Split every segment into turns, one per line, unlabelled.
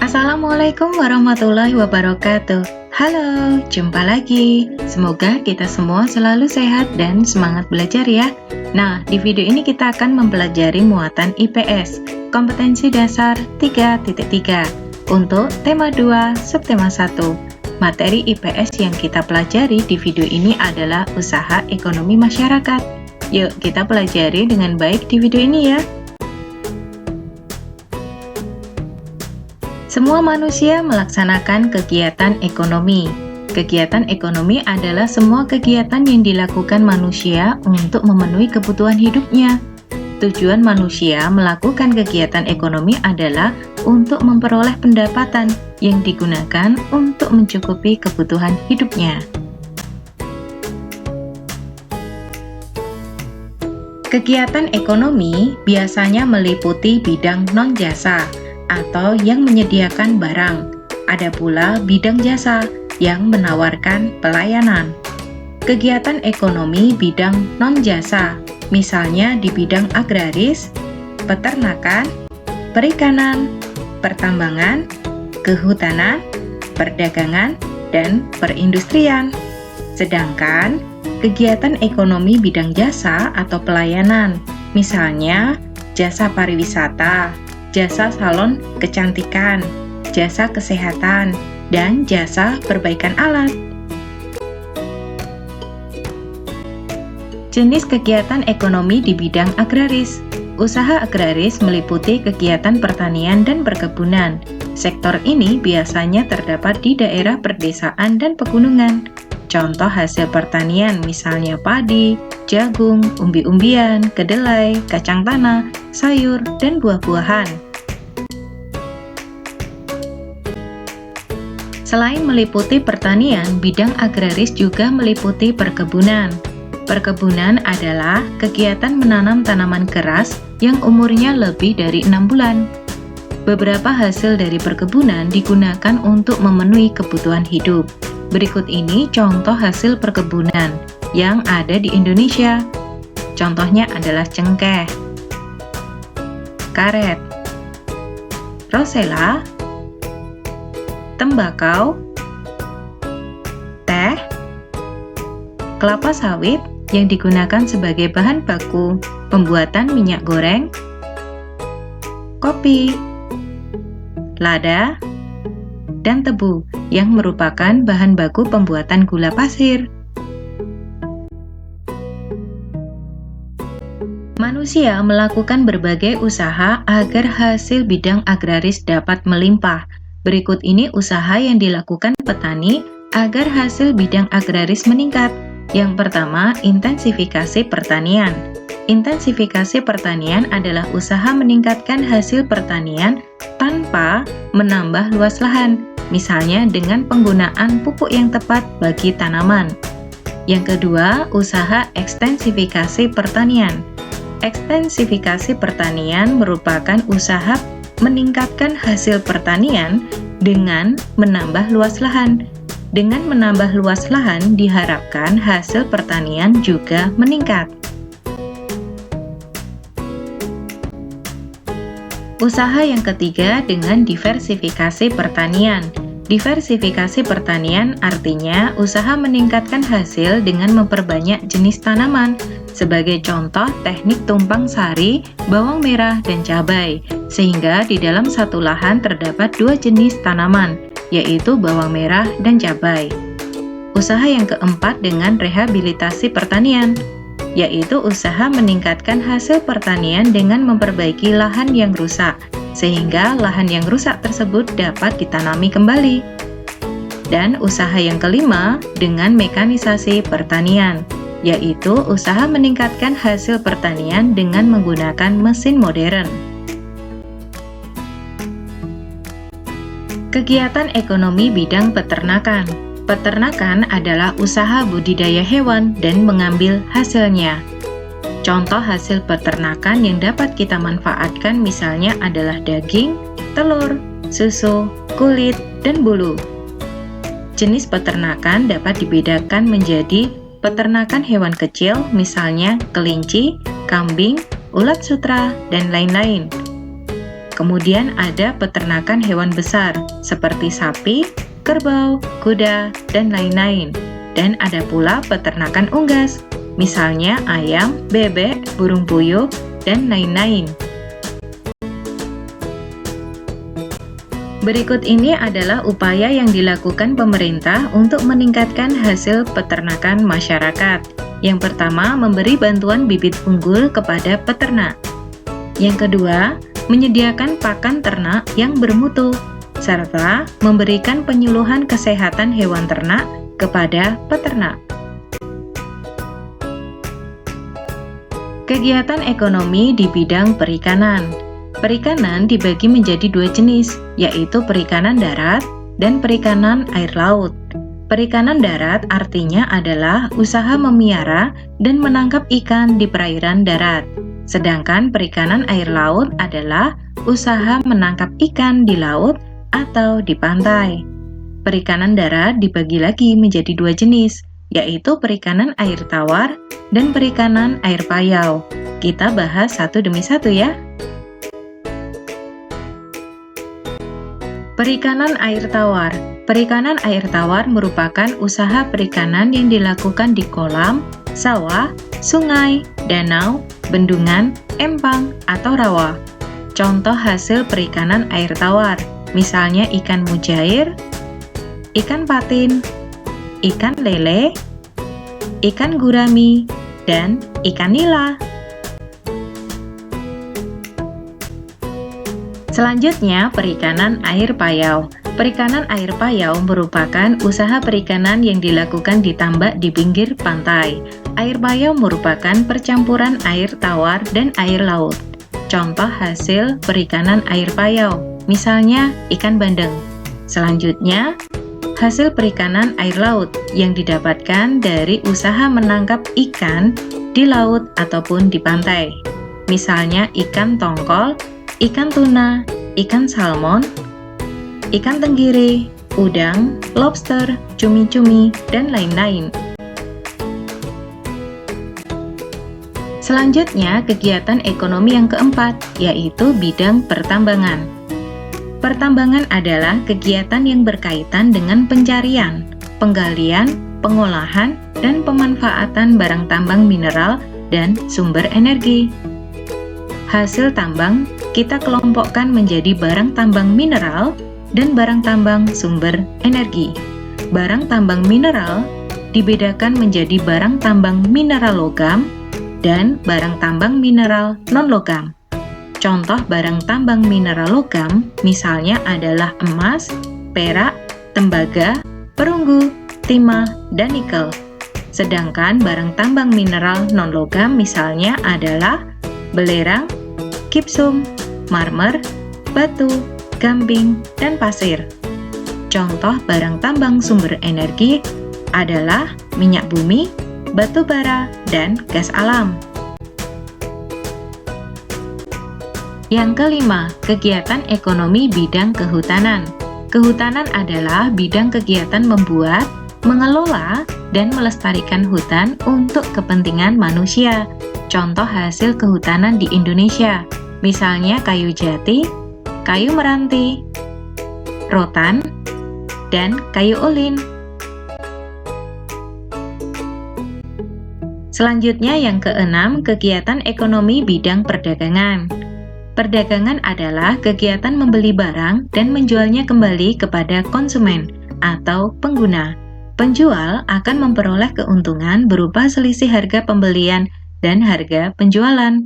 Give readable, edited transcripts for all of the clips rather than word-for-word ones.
Assalamualaikum warahmatullahi wabarakatuh. Halo, jumpa lagi. Semoga kita semua selalu sehat dan semangat belajar ya. Nah, di video ini kita akan mempelajari muatan IPS, kompetensi dasar 3.3 untuk tema 2, subtema 1. Materi IPS yang kita pelajari di video ini adalah usaha ekonomi masyarakat. Yuk, kita pelajari dengan baik di video ini ya. Semua manusia melaksanakan kegiatan ekonomi. Kegiatan ekonomi adalah semua kegiatan yang dilakukan manusia untuk memenuhi kebutuhan hidupnya. Tujuan manusia melakukan kegiatan ekonomi adalah untuk memperoleh pendapatan yang digunakan untuk mencukupi kebutuhan hidupnya. Kegiatan ekonomi biasanya meliputi bidang non-jasa atau yang menyediakan barang. Ada pula bidang jasa yang menawarkan pelayanan. Kegiatan ekonomi bidang non-jasa, misalnya di bidang agraris, peternakan, perikanan, pertambangan, kehutanan, perdagangan, dan perindustrian. Sedangkan kegiatan ekonomi bidang jasa atau pelayanan, misalnya jasa pariwisata, jasa salon kecantikan, jasa kesehatan, dan jasa perbaikan alat. Jenis kegiatan ekonomi di bidang agraris. Usaha agraris meliputi kegiatan pertanian dan perkebunan. Sektor ini biasanya terdapat di daerah perdesaan dan pegunungan. Contoh hasil pertanian misalnya padi, jagung, umbi-umbian, kedelai, kacang tanah, sayur, dan buah-buahan. Selain meliputi pertanian, bidang agraris juga meliputi perkebunan. Perkebunan adalah kegiatan menanam tanaman keras yang umurnya lebih dari 6 bulan. Beberapa hasil dari perkebunan digunakan untuk memenuhi kebutuhan hidup. Berikut ini contoh hasil perkebunan yang ada di Indonesia. Contohnya adalah cengkeh, karet, rosella, tembakau, teh, kelapa sawit yang digunakan sebagai bahan baku pembuatan minyak goreng, kopi, lada, dan tebu yang merupakan bahan baku pembuatan gula pasir. Manusia melakukan berbagai usaha agar hasil bidang agraris dapat melimpah. Berikut ini usaha yang dilakukan petani agar hasil bidang agraris meningkat. Yang pertama, intensifikasi pertanian. Intensifikasi pertanian adalah usaha meningkatkan hasil pertanian tanpa menambah luas lahan, misalnya dengan penggunaan pupuk yang tepat bagi tanaman. Yang kedua, usaha ekstensifikasi pertanian. Ekstensifikasi pertanian merupakan usaha meningkatkan hasil pertanian dengan menambah luas lahan. Dengan menambah luas lahan diharapkan hasil pertanian juga meningkat. Usaha yang ketiga dengan diversifikasi pertanian. Diversifikasi pertanian artinya usaha meningkatkan hasil dengan memperbanyak jenis tanaman. Sebagai contoh, teknik tumpang sari, bawang merah, dan cabai, sehingga di dalam satu lahan terdapat dua jenis tanaman, yaitu bawang merah dan cabai. Usaha yang keempat dengan rehabilitasi pertanian, yaitu usaha meningkatkan hasil pertanian dengan memperbaiki lahan yang rusak, sehingga lahan yang rusak tersebut dapat ditanami kembali. Dan usaha yang kelima dengan mekanisasi pertanian, yaitu usaha meningkatkan hasil pertanian dengan menggunakan mesin modern. Kegiatan ekonomi bidang peternakan. Peternakan adalah usaha budidaya hewan dan mengambil hasilnya. Contoh hasil peternakan yang dapat kita manfaatkan misalnya adalah daging, telur, susu, kulit, dan bulu. Jenis peternakan dapat dibedakan menjadi peternakan hewan kecil, misalnya kelinci, kambing, ulat sutra, dan lain-lain. Kemudian ada peternakan hewan besar seperti sapi, kerbau, kuda, dan lain-lain. Dan ada pula peternakan unggas, misalnya ayam, bebek, burung puyuh, dan lain-lain. Berikut ini adalah upaya yang dilakukan pemerintah untuk meningkatkan hasil peternakan masyarakat. Yang pertama, memberi bantuan bibit unggul kepada peternak. Yang kedua, menyediakan pakan ternak yang bermutu, serta memberikan penyuluhan kesehatan hewan ternak kepada peternak. Kegiatan ekonomi di bidang perikanan. Perikanan dibagi menjadi dua jenis, yaitu perikanan darat dan perikanan air laut. Perikanan darat artinya adalah usaha memelihara dan menangkap ikan di perairan darat. Sedangkan perikanan air laut adalah usaha menangkap ikan di laut atau di pantai. Perikanan darat dibagi lagi menjadi dua jenis, yaitu perikanan air tawar dan perikanan air payau. Kita bahas satu demi satu ya. Perikanan air tawar. Perikanan air tawar merupakan usaha perikanan yang dilakukan di kolam, sawah, sungai, danau, bendungan, empang, atau rawa. Contoh hasil perikanan air tawar, misalnya ikan mujair, ikan patin, ikan lele, ikan gurami, dan ikan nila. Selanjutnya, perikanan air payau. Perikanan air payau merupakan usaha perikanan yang dilakukan di tambak di pinggir pantai. Air payau merupakan percampuran air tawar dan air laut. Contoh hasil perikanan air payau, misalnya ikan bandeng. Selanjutnya, hasil perikanan air laut yang didapatkan dari usaha menangkap ikan di laut ataupun di pantai. Misalnya ikan tongkol, ikan tuna, ikan salmon, ikan tenggiri, udang, lobster, cumi-cumi, dan lain-lain. Selanjutnya, kegiatan ekonomi yang keempat, yaitu bidang pertambangan. Pertambangan adalah kegiatan yang berkaitan dengan pencarian, penggalian, pengolahan, dan pemanfaatan barang tambang mineral dan sumber energi. Hasil tambang kita kelompokkan menjadi barang tambang mineral dan barang tambang sumber energi. Barang tambang mineral dibedakan menjadi barang tambang mineral logam dan barang tambang mineral non-logam. Contoh barang tambang mineral logam misalnya adalah emas, perak, tembaga, perunggu, timah, dan nikel. Sedangkan barang tambang mineral non-logam misalnya adalah belerang, gipsum, marmer, batu, gamping, dan pasir. Contoh barang tambang sumber energi adalah minyak bumi, batu bara, dan gas alam. Yang kelima, kegiatan ekonomi bidang kehutanan. Kehutanan adalah bidang kegiatan membuat, mengelola, dan melestarikan hutan untuk kepentingan manusia. Contoh hasil kehutanan di Indonesia, misalnya kayu jati, kayu meranti, rotan, dan kayu ulin. Selanjutnya yang keenam, kegiatan ekonomi bidang perdagangan. Perdagangan adalah kegiatan membeli barang dan menjualnya kembali kepada konsumen atau pengguna. Penjual akan memperoleh keuntungan berupa selisih harga pembelian dan harga penjualan.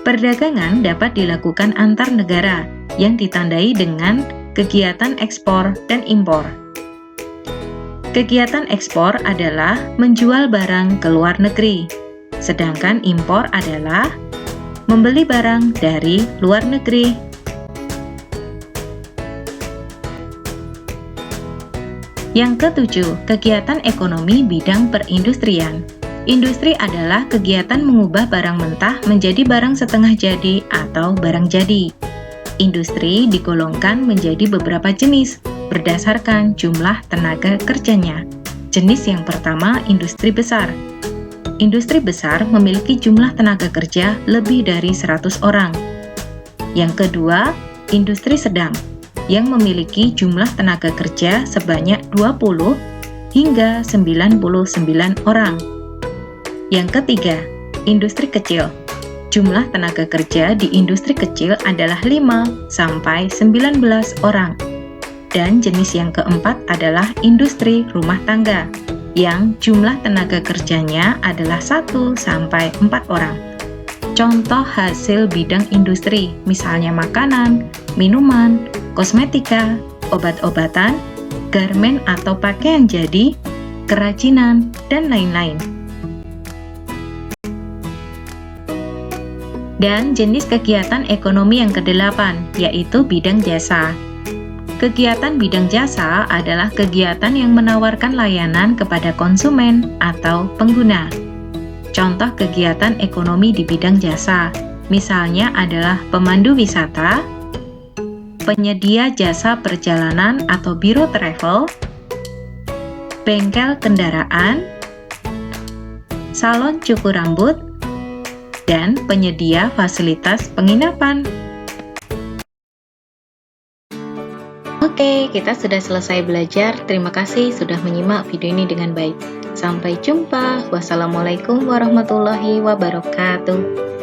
Perdagangan dapat dilakukan antar negara yang ditandai dengan kegiatan ekspor dan impor. Kegiatan ekspor adalah menjual barang ke luar negeri, sedangkan impor adalah membeli barang dari luar negeri. Yang ketujuh, kegiatan ekonomi bidang perindustrian. Industri adalah kegiatan mengubah barang mentah menjadi barang setengah jadi atau barang jadi. Industri digolongkan menjadi beberapa jenis berdasarkan jumlah tenaga kerjanya. Jenis yang pertama, industri besar. Industri besar memiliki jumlah tenaga kerja lebih dari 100 orang. Yang kedua, industri sedang, yang memiliki jumlah tenaga kerja sebanyak 20 hingga 99 orang. Yang ketiga, industri kecil. Jumlah tenaga kerja di industri kecil adalah 5 sampai 19 orang. Dan jenis yang keempat adalah industri rumah tangga, yang jumlah tenaga kerjanya adalah 1 sampai 4 orang. Contoh hasil bidang industri, misalnya makanan, minuman, kosmetika, obat-obatan, garmen atau pakaian jadi, kerajinan, dan lain-lain. Dan jenis kegiatan ekonomi yang kedelapan, yaitu bidang jasa. Kegiatan bidang jasa adalah kegiatan yang menawarkan layanan kepada konsumen atau pengguna. Contoh kegiatan ekonomi di bidang jasa, misalnya adalah pemandu wisata, penyedia jasa perjalanan atau biro travel, bengkel kendaraan, salon cukur rambut, dan penyedia fasilitas penginapan. Oke, kita sudah selesai belajar. Terima kasih sudah menyimak video ini dengan baik. Sampai jumpa. Wassalamualaikum warahmatullahi wabarakatuh.